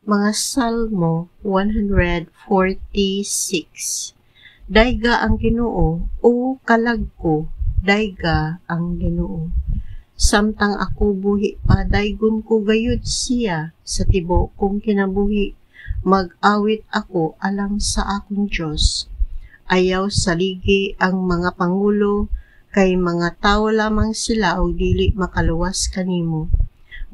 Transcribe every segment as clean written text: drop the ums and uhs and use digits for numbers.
Mga Salmo 146. Dayga ang Ginoo, o kalag ko, dayga ang Ginoo. Samtang ako buhi pa, daygon ko gayud siya, sa tibo kong kinabuhi, mag-awit ako alang sa akong Diyos. Ayaw saligi ang mga pangulo, kay mga tao lamang sila o dili makaluwas kanimo.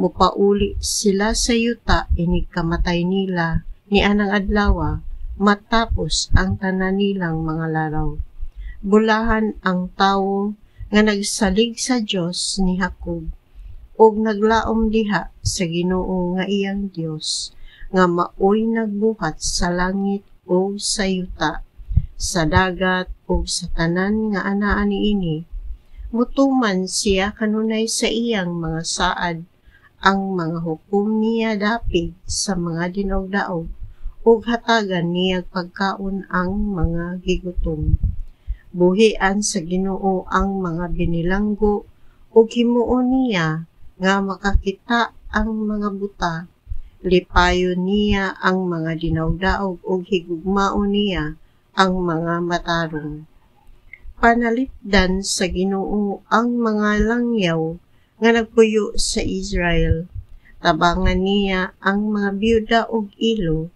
Mupauli sila sa yuta, inig kamatay nila, ni anang adlawa, matapos ang tanan nilang mga laraw. Bulahan ang tawo nga nagsalig sa Dios ni Jacob, ug naglaom diha sa Ginoo nga iyang Dios, nga maoy nagbuhat sa langit o sa yuta, sa dagat o sa tanan nga anaa niini. Mutuman siya kanunay sa iyang mga saad, ang mga hukom niya dapig sa mga dinaog-daog, ug hatagan niya pagkaon ang mga gigutom. Buhian sa Ginoo ang mga binilanggo, ug himuon niya nga makakita ang mga buta. Lipayon niya ang mga dinaog-daog, ug higugmaon niya ang mga matarong. Panalipdan sa Ginoo ang mga langyaw nga nagpuyo sa Israel. Tabangan niya ang mga byuda ug ilo,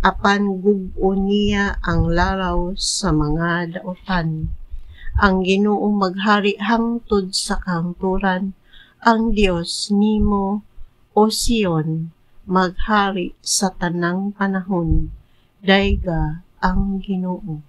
apan gub-o niya ang laraw sa mga daotan. Ang Ginoo maghari hangtod sa kahangturan, ang Dios nimo, o Sion, maghari sa tanang panahon. Dayga ang Ginoo.